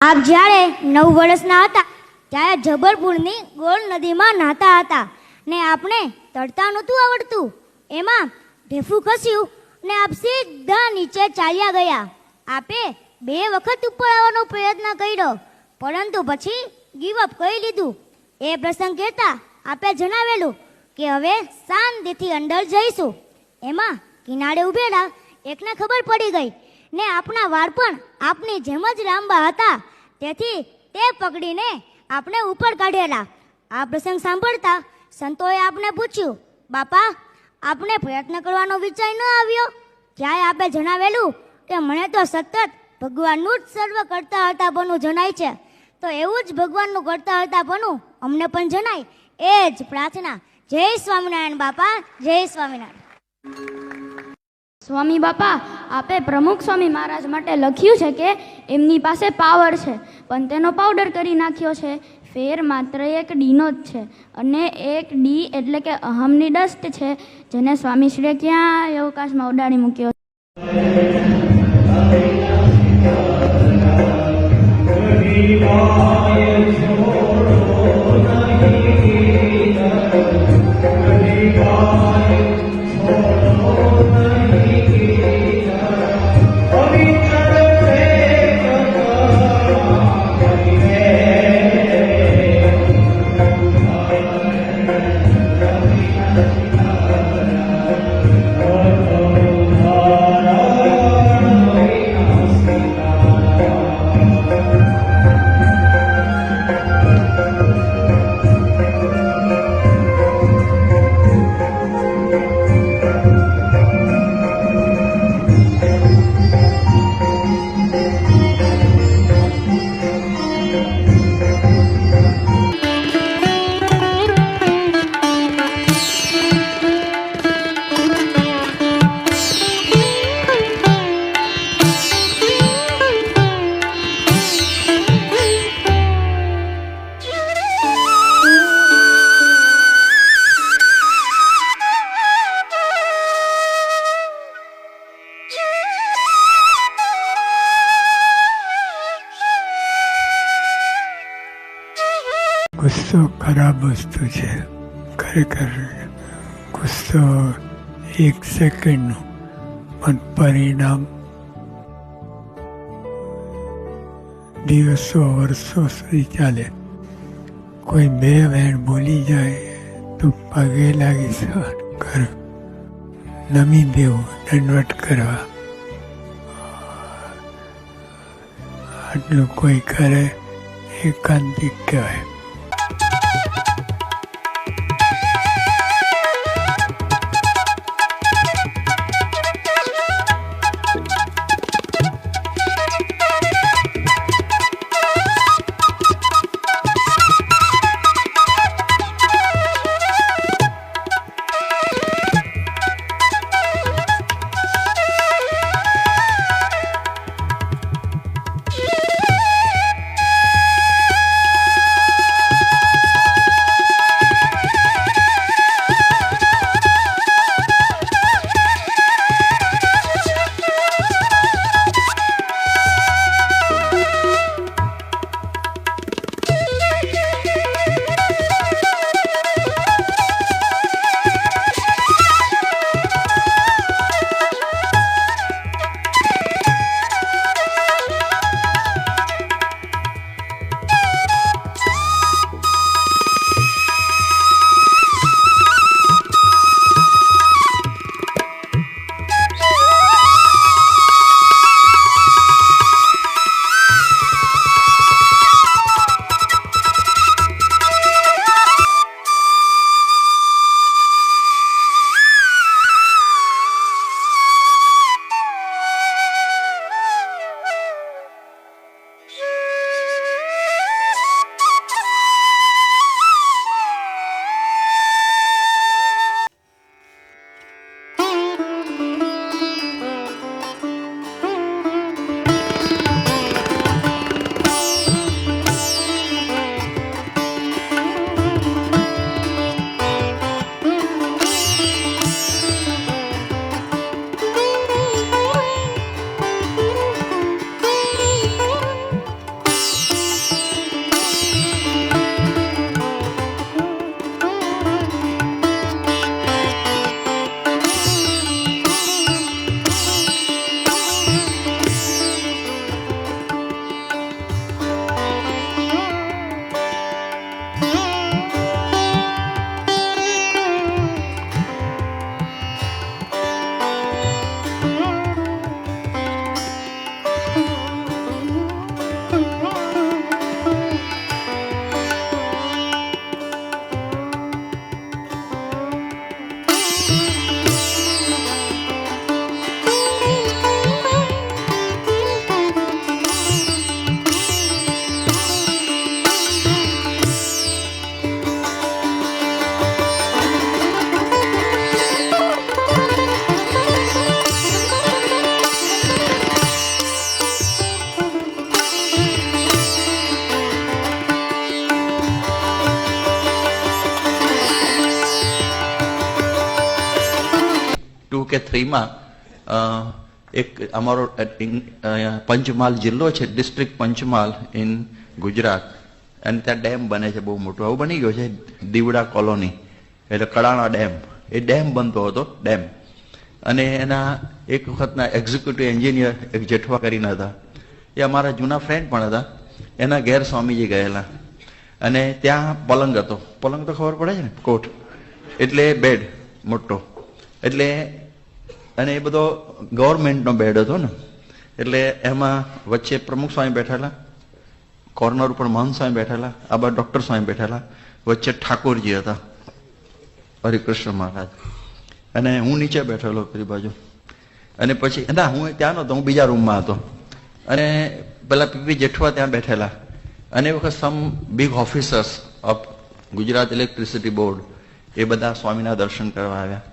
આપ જ્યારે 9 વર્ષના હતા ત્યારે જબલપુરની ગોળ નદીમાં નાહતા હતા ને આપને તરતા નહોતું આવડતું. એમાં ઢેફું ખસ્યું ને આપ સીધા નીચે ચાલ્યા ગયા. આપે 2 વખત ઉપર આવવાનો પ્રયત્ન કર્યો પરંતુ પછી ગીવ અપ કરી લીધું. એ પ્રસંગ કહેતા આપે જણાવેલું કે હવે શાંતિથી અંદર જઈશું. એમાં કિનારે ઉભેલા એકને ખબર પડી ગઈ ને આપના વાળ પણ આપની જેમ જ લાંબા હતા. તેથી તે પકડીને આપને ઉપર કાઢેલા. આ પ્રસંગ સાંભળતા સંતોએ આપને પૂછ્યું, બાપા આપને પ્રયત્ન કરવાનો વિચાર ન આવ્યો? ત્યારે આપે જણાવેલું કે મને તો સતત ભગવાનનું જ સર્વ કરતા હતાપણું જણાય છે, તો એવું જ ભગવાનનું કરતા હતાપણું અમને પણ જણાય, એ જ પ્રાર્થના. જય સ્વામિનારાયણ બાપા, જય સ્વામિનારાયણ. સ્વામી બાપા, આપે પ્રમુખ સ્વામી મહારાજ માટે લખ્યું છે કે એમની પાસે પાવર છે પણ તેનો પાવડર કરી નાખ્યો છે. ફેર માત્ર એક ડીનો જ છે અને એક ડી એટલે કે અહમની ડસ્ટ છે, જેને સ્વામીશ્રીએ ક્યાં અવકાશમાં ઉડાડી મૂક્યો. ગુસ્સો ખરાબ વસ્તુ છે. ખરેખર ગુસ્સો 1 સેકન્ડનું પણ પરિણામ દિવસો વર્ષો સુધી ચાલે. કોઈ 2 વેણ બોલી જાય તો પગે લાગી સહન કર, નમી દેવું, દંડવટ કરવા. આટલું કોઈ કરે એકાંતિક કહેવાય. કે 3માં એક અમારો પંચમહાલ જિલ્લો છે, ડિસ્ટ્રિક્ટ પંચમહાલ ઇન ગુજરાત, અને ત્યાં ડેમ બને છે બહુ મોટો. આવું બની ગયો છે દીવડા કોલોની, એટલે કડાણા ડેમ. એ ડેમ બનતો હતો, ડેમ. અને એના એક વખતના એક્ઝિક્યુટિવ એન્જિનિયર એક જેઠવા કરીને હતા, એ અમારા જૂના ફ્રેન્ડ પણ હતા. એના ઘેર સ્વામીજી ગયેલા, અને ત્યાં પલંગ હતો. પલંગ તો ખબર પડે છે ને, કોટ એટલે બેડ મોટો, એટલે અને એ બધો ગવર્મેન્ટનો બેડ હતો ને, એટલે એમાં વચ્ચે પ્રમુખ સ્વામી બેઠેલા, કોર્નર ઉપર મહંત સ્વામી બેઠેલા, આ બાજુ ડૉક્ટર સ્વામી બેઠેલા, વચ્ચે ઠાકોરજી હતા, હરિકૃષ્ણ મહારાજ, અને હું નીચે બેઠેલો પેલી બાજુ. અને પછી ના, હું ત્યાં નહોતો, હું બીજા રૂમમાં હતો. અને પેલા પીપી જેઠવા ત્યાં બેઠેલા, અને એ વખત some big officers of Gujarat electricity board એ બધા સ્વામીના દર્શન કરવા આવ્યા.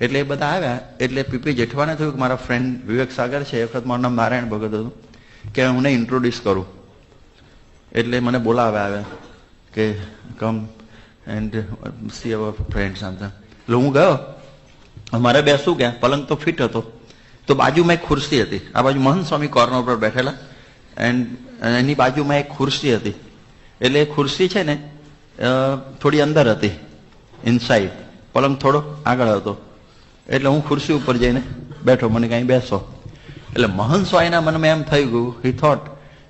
એટલે એ બધા આવ્યા, એટલે પીપી જેઠવાને થયું કે મારા ફ્રેન્ડ વિવેક સાગર છે, એ વખત મારું નામ નારાયણ ભગત હતું, કે હું ઇન્ટ્રોડ્યુસ કરું. એટલે મને બોલાવ્યા આવ્યા કે come and see our friends આમ તેમ. એટલે હું ગયો, અમારે બેસું ક્યાં, પલંગ તો ફિટ હતો, તો બાજુમાં એક ખુરશી હતી. આ બાજુ મહંત સ્વામી કોર્નર પર બેઠેલા, એન્ડ એની બાજુમાં એક ખુરશી હતી. એટલે એ ખુરશી છે ને થોડી અંદર હતી, ઇનસાઇડ. પલંગ થોડો આગળ હતો. એટલે હું ખુરશી ઉપર જઈને બેઠો, મને કાંઈ બેસો. એટલે મહંત સ્વામીના મનમાં એમ થઈ ગયું, હી થોટ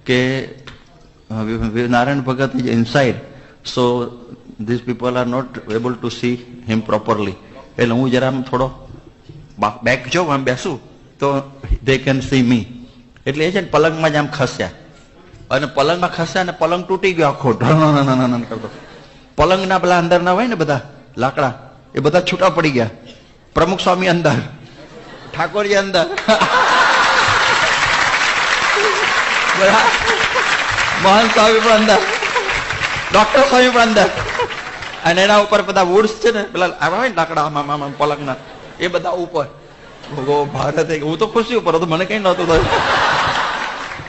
કે Narayan Bhagat is inside, so this people are not able to see him properly. એટલે હું જરા થોડો બેક જાઉં, આમ બેસું તો દે કેન સી મી. એટલે એ છે ને પલંગમાં જ આમ ખસ્યા, અને પલંગમાં ખસ્યા ને પલંગ તૂટી ગયો આખો, ઢણ કરતો. પલંગના પેલા અંદર ના હોય ને બધા લાકડા, એ બધા છૂટા પડી ગયા. પ્રમુખ સ્વામી અંદર, ઠાકોરજી અંદર, મહંત સ્વામી પણ અંદર, ડોક્ટર સ્વામી પણ અંદર, અને એના ઉપર બધા વુડ્સ છે ને પેલા આવ્યા હોય ને લાકડા આમાં પલંગના, એ બધા ઉપર. ભારત, હું તો ખુશી ઉપર હતો, મને કઈ નહોતું થયું.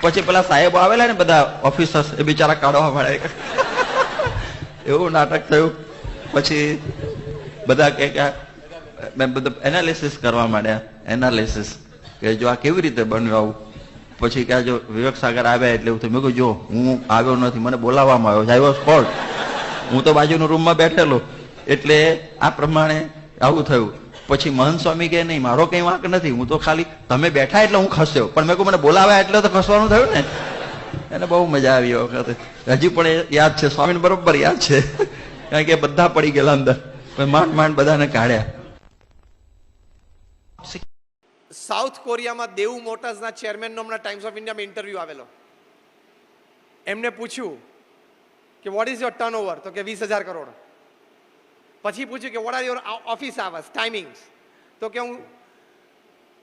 પછી પેલા સાહેબો આવેલા ને બધા ઓફિસર્સ, એ બિચારા કાઢવા મળે, એવું નાટક થયું. પછી બધા કે બધા એનાલિસિસ કરવા માંડ્યા, એનાલિસિસ કે જો આ કેવી રીતે બન્યું આવું. પછી કે જો વિવેક સાગર આવ્યા એટલે એવું થયું. મેં કહ્યું જો હું આવ્યો નથી, મને બોલાવવામાં આવ્યો, આઈ વોઝ કોલ્ડ, હું તો બાજુના રૂમમાં બેઠેલો, એટલે આ પ્રમાણે આવું થયું. પછી મહંત સ્વામી કે નહીં, મારો કઈ વાંક નથી, હું તો ખાલી તમે બેઠા એટલે હું ખસ્યો, પણ મેં કહું મને બોલાવ્યા એટલે તો ખસવાનું થયું ને. એને બહુ મજા આવી વખતે, હજી પણ એ યાદ છે, સ્વામીને બરોબર યાદ છે, કારણ કે બધા પડી ગયેલા અંદર, માંડ માંડ બધાને કાઢ્યા. સાઉથ કોરિયામાં દેવ મોટર્સના ચેરમેનનો હમણાં ટાઈમ્સ ઓફ ઇન્ડિયામાં ઇન્ટરવ્યુ આવેલો. એમને પૂછ્યું કે વોટ ઇઝ યોર ટર્નઓવર, તો કે 20,000 કરોડ. પછી પૂછ્યું કે what are your office hours, timings, તો કે હું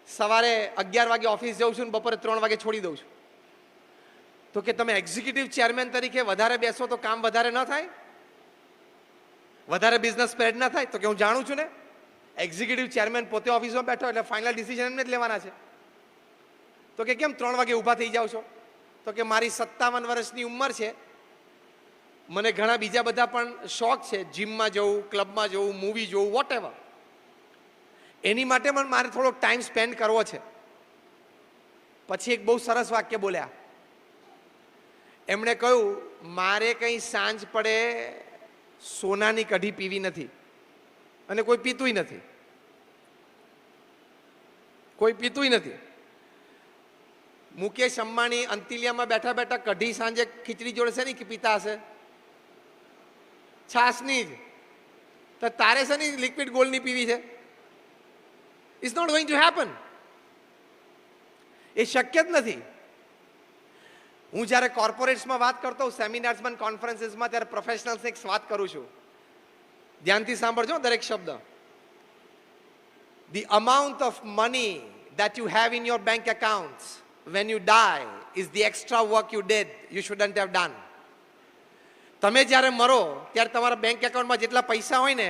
સવારે 11 વાગે ઓફિસ જાઉં છું ને બપોરે 3 વાગે છોડી દઉં છું. તો કે તમે એક્ઝિક્યુટિવ ચેરમેન તરીકે વધારે બેસો તો કામ વધારે ન થાય, વધારે બિઝનેસ સ્પ્રેડ ના થાય? તો કે હું જાણું છું ને, એક્ઝિક્યુટિવ ચેરમેન પોતે ઓફિસમાં બેઠો એટલે ફાઇનલ ડિસિઝન એમને જ લેવાના છે. તો કે કેમ 3 વાગે ઊભા થઈ જાઓ છો? તો કે મારી 57 વર્ષની ઉંમર છે, મને ઘણા બીજા બધા પણ શોખ છે, જીમમાં જવું, ક્લબમાં જવું, મૂવી જોવું, વોટ એવર. એની માટે પણ મારે થોડોક ટાઈમ સ્પેન્ડ કરવો છે. પછી એક બહુ સરસ વાક્ય બોલ્યા. એમણે કહ્યું મારે કંઈ સાંજ પડે સોનાની કઢી પીવી નથી, અને કોઈ પીતુંય નથી, કોઈ પીતુંય નથી. મુકેશ અંબાણી અંતિલિયામાં બેઠા બેઠા કઢી સાંજે ખીચડી જોડે છે ને કે પીતા હશે, છાસની જ. તો તારે છે ને લિક્વિડ ગોલ્ડની પીવી છે? It's not going to happen. એ શક્ય જ નથી. હું જ્યારે કોર્પોરેટ્સમાં વાત કરતો હોઉં, સેમિનાર્સમાં, કોન્ફરન્સીસમાં, ત્યારે પ્રોફેશનલ્સને એક વાત કરું છું, ધ્યાનથી સાંભળજો દરેક શબ્દ. The amount of money that you have in your bank accounts when you die is the extra work you did you shouldn't have done. તમે જ્યારે મરો ત્યારે તમારા બેંક એકાઉન્ટમાં જેટલા પૈસા હોય ને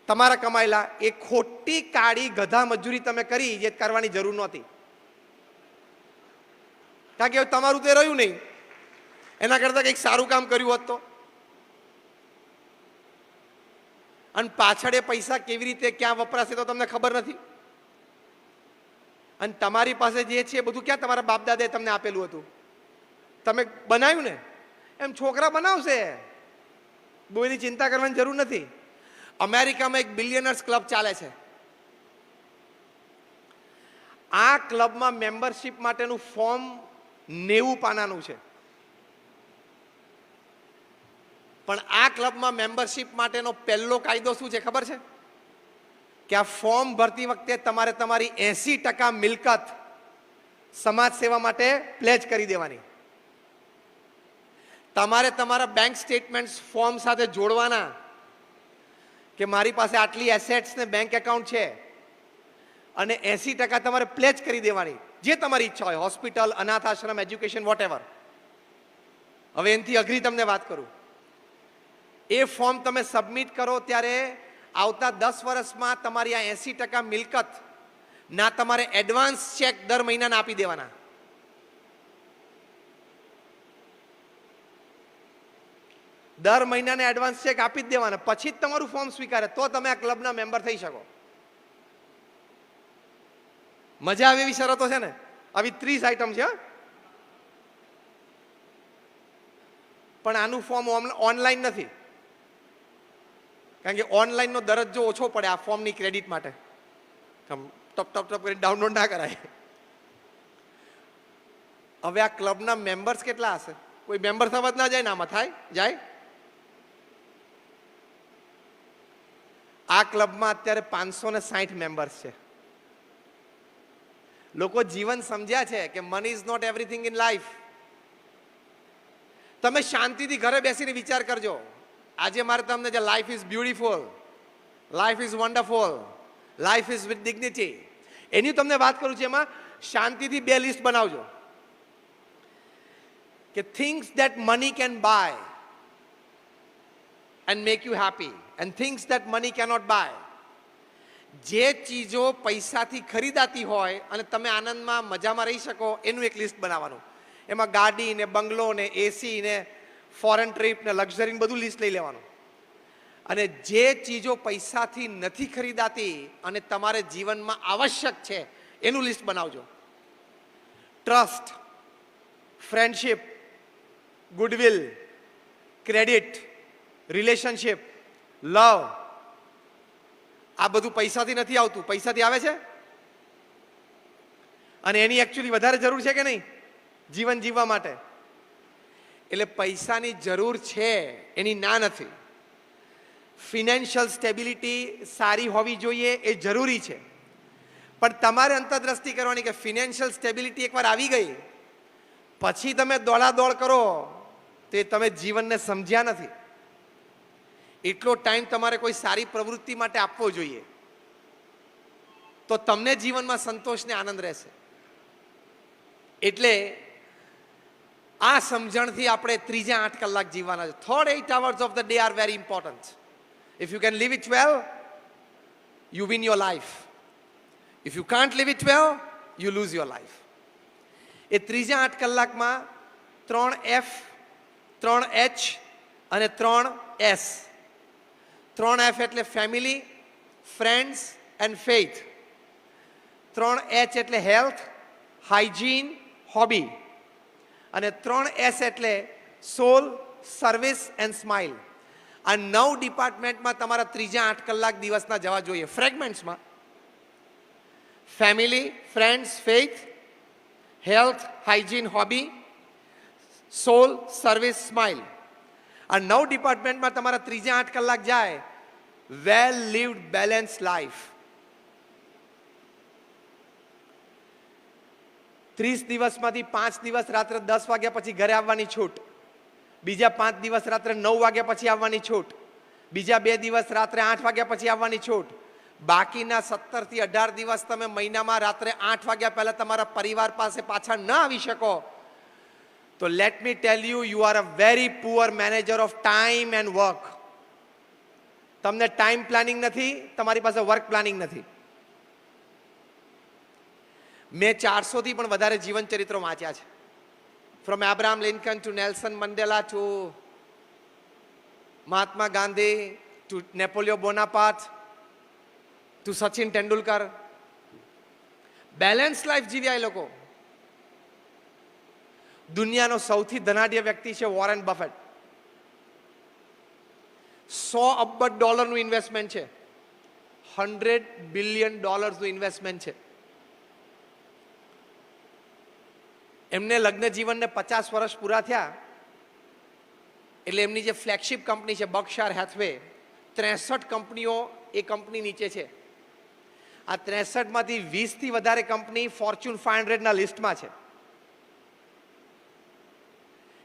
તમારા કમાયેલા, એ ખોટી કાળી ગધા મજૂરી તમે કરી જે કરવાની જરૂર નહોતી. કારણ કે તમારું તે રહ્યું નહીં, એના કરતાં કંઈક સારું કામ કર્યું હોત તો. અને પાછળ એ પૈસા કેવી રીતે ક્યાં વપરાશે તો તમને ખબર નથી. અને તમારી પાસે જે છે એ બધું ક્યાં તમારા બાપ દાદાએ તમને આપેલું હતું? તમે બનાવ્યું ને, એમ છોકરા બનાવશે. બહુ એની ચિંતા કરવાની જરૂર નથી. અમેરિકામાં એક બિલિયનર્સ ક્લબ ચાલે છે. આ ક્લબમાં મેમ્બરશિપ માટેનું ફોર્મ 90 પાનાનું છે. પણ આ ક્લબમાં મેમ્બરશિપ માટેનો પહેલો કાયદો શું છે ખબર છે? કે આ ફોર્મ ભરતી વખતે તમારે તમારી 80% મિલકત સમાજ સેવા માટે પ્લેજ કરી દેવાની. તમારે તમારા બેંક સ્ટેટમેન્ટ્સ ફોર્મ સાથે જોડવાના કે મારી પાસે આટલી એસેટ્સ ને બેંક એકાઉન્ટ છે, અને 80% તમારે પ્લેજ કરી દેવાની, જે તમારી ઈચ્છા હોય, હોસ્પિટલ, અનાથ આશ્રમ, એજ્યુકેશન, વોટ. હવે એનાથી અઘરી તમને વાત કરું. એ ફોર્મ તમે સબમિટ કરો ત્યારે આવતા 10 વર્ષમાં તમારી આ 80% મિલકત ના તમારે એડવાન્સ ચેક દર મહિનાના આપી દેવાના. દર મહિનાને એડવાન્સ ચેક આપી જ દેવાના, પછી જ તમારું ફોર્મ સ્વીકારે, તો તમે આ ક્લબના મેમ્બર થઈ શકો. મજા આવે એવી શરતો છે ને. આવી 30 આઈટમ છે. પણ આનું ફોર્મ ઓનલાઈન નથી, કારણ કે ઓનલાઈનનો દરજ્જો ઓછો પડે આ ફોર્મની ક્રેડિટ માટે. ટપ ટપ ટપ કરી ડાઉનલોડ ના કરાય. હવે આ ક્લબના મેમ્બર્સ કેટલા હશે? કોઈ મેમ્બર થવા જ ના જાય ને? આમાં થાય જાય? આ ક્લબમાં અત્યારે 560 મેમ્બર્સ છે. લોકો જીવન સમજ્યા છે કે money is not everything in life. તમે શાંતિથી ઘરે બેસીને વિચાર કરજો. આજે મારે તમને જે life is beautiful, life is wonderful, life is with dignity, એની તમને વાત કરું છું. એમાં શાંતિથી 2 લિસ્ટ બનાવજો કે things that money can buy and make you happy, and things that money cannot buy. જે ચીજો પૈસાથી ખરીદાતી હોય અને તમે આનંદમાં મજામાં રહી શકો, એનું એક લિસ્ટ બનાવવાનું. એમાં ગાડી ને, બંગલો ને, એસી ને, ફોરેન ટ્રીપ ને, લક્ઝરી બધું લિસ્ટ લઈ લેવાનું. અને જે ચીજો પૈસાથી નથી ખરીદાતી અને તમારે જીવનમાં આવશ્યક છે, એનું લિસ્ટ બનાવજો. Trust, friendship, goodwill, credit, relationship, love. આ બધું પૈસાથી નથી આવતું, પૈસાથી આવે છે. અને એની એકચ્યુઅલી વધારે જરૂર છે કે નહીં જીવન જીવવા માટે? એટલે પૈસાની જરૂર છે, એની ના નથી. ફિનાન્શિયલ સ્ટેબિલિટી સારી હોવી જોઈએ, એ જરૂરી છે. પણ તમારે અંતરદ્રષ્ટિ કરવાની કે ફિનાન્શિયલ સ્ટેબિલિટી એકવાર આવી ગઈ પછી તમે દોડાદોડ કરો, તે તમે જીવનને સમજ્યા નથી. એટલો ટાઈમ તમારે કોઈ સારી પ્રવૃત્તિ માટે આપવો જોઈએ, તો તમને જીવનમાં સંતોષ ને આનંદ રહેશે. એટલે આ સમજણથી આપણે ત્રીજા 8 કલાક જીવવાના છે. Third 8 hours of the day are very important. If you can live it well, you win your life. If you can't live it well, you lose your life. એ ત્રીજા 8 કલાકમાં 3 F, 3 H અને 3 S. 3 F એટલે family, friends and faith. 3 H એટલે health, hygiene, hobby. અને 3 S એટલે સોલ, service and smile. આ 9 ડિપાર્ટમેન્ટમાં તમારા ત્રીજા 8 કલાક દિવસના જવા જોઈએ. ફ્રેગમેન્ટ્સમાં family, friends, faith, health, hygiene, hobby, soul, service, smile. આ 9 ડિપાર્ટમેન્ટમાં તમારા ત્રીજા 8 કલાક જાય. વેલ લીવડ બેલેન્સ લાઈફ. 30 દિવસમાંથી 5 દિવસ રાત્રે 10 વાગ્યા પછી ઘરે આવવાની છૂટ, બીજા 5 દિવસ રાત્રે 9 વાગ્યા પછી આવવાની છૂટ, બીજા 2 દિવસ રાત્રે 8 વાગ્યા પછી આવવાની છૂટ. બાકીના 17 થી 18 દિવસ તમે મહિનામાં રાત્રે 8 વાગ્યા પહેલા તમારા પરિવાર પાસે પાછા ન આવી શકો, તો let me tell you, you are a very poor manager of time and work. તમને ટાઈમ પ્લાનિંગ નથી, તમારી પાસે વર્ક પ્લાનિંગ નથી. મેં 400 થી પણ વધારે જીવન ચરિત્રો વાંચ્યા છે. From Abraham Lincoln to Nelson Mandela to Mahatma Gandhi to Napoleon Bonaparte to Sachin Tendulkar. Balance life જીવ્યા એ લોકો. દુનિયાનો સૌથી ધનાઢ્ય વ્યક્તિ છે વોરેન બફેટ. $100 અબજ ઇન્વેસ્ટમેન્ટ છે. $100 બિલિયન ઇન્વેસ્ટમેન્ટ છે. એમને લગ્ન જીવનને 50 વર્ષ પૂરા થયા એટલે એમની જે ફ્લેગશિપ કંપની છે બર્કશાયર હેથવે, 63 કંપનીઓ એ કંપની નીચે છે. આ 63 માંથી 20 થી વધારે કંપની ફોર્ચ્યુન 500 ના લિસ્ટમાં છે.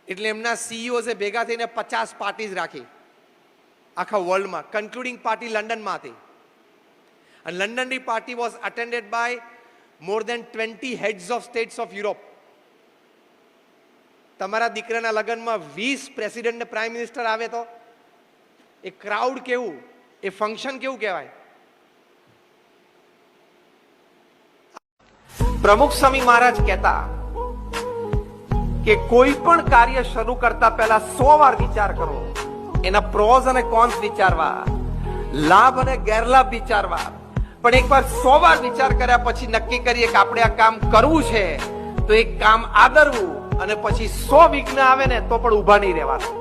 એટલે એમના સીઈઓઝે ભેગા થઈને 50 પાર્ટીઝ રાખી આખા વર્લ્ડમાં, કન્ક્લુડિંગ પાર્ટી લંડનમાં હતી. અને લંડનની party was attended by more than 20 heads of states of Europe. તમારા દીકરાના લગ્નમાં 20 પ્રેસિડેન્ટ ને પ્રાઇમ મિનિસ્ટર આવે તો એ ક્રાઉડ કેવું, એ ફંક્શન કેવું કહેવાય. પ્રમુખ સ્વામી મહારાજ કહેતા કે કોઈ પણ કાર્ય શરૂ કરતા પહેલા 100 વાર વિચાર કરો, એના પ્રોઝ અને કોન્સ વિચારવા, લાભ અને ગેરલાભ વિચારવા. પણ એકવાર 100 વાર વિચાર કર્યા પછી નક્કી કરીએ કે આપણે આ કામ કરવું છે તો એક કામ આદરવું, અને પછી 100 વિઘ્ન આવે ને તો પણ ઊભા નહીં રહેવાનું.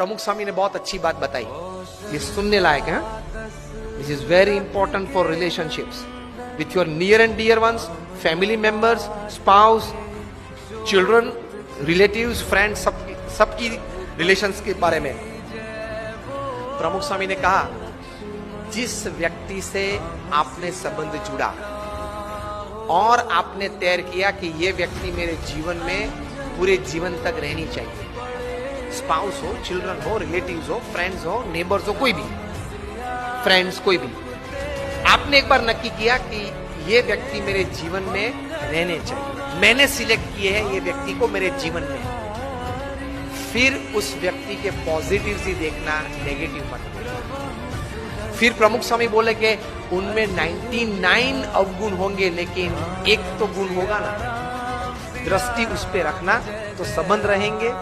प्रमुख स्वामी ने बहुत अच्छी बात बताई, ये सुनने लायक है. This is very important for relationships with your near and dear ones, family members, spouse, children, relatives, friends, सबकी रिलेशंस के बारे में प्रमुख स्वामी ने कहा, जिस व्यक्ति से आपने संबंध जुड़ा और आपने तय किया कि ये व्यक्ति मेरे जीवन में पूरे जीवन तक रहनी चाहिए, स्पाउस हो, चिल्ड्रन हो, रिलेटिव्स हो, फ्रेंड्स हो, नेबर्स हो, कोई भी फ्रेंड्स, कोई भी, आपने एक बार नक्की किया कि ये व्यक्ति मेरे जीवन में रहने चाहिए, मैंने सिलेक्ट किए हैं ये व्यक्ति को मेरे जीवन में, फिर उस व्यक्ति के पॉजिटिव ही देखना, नेगेटिव मत देखना. फिर प्रमुख स्वामी बोले कि उनमें 99 अवगुण होंगे लेकिन एक तो गुण होगा ना, दृष्टि उस पे रखना तो संबंध रहेंगे.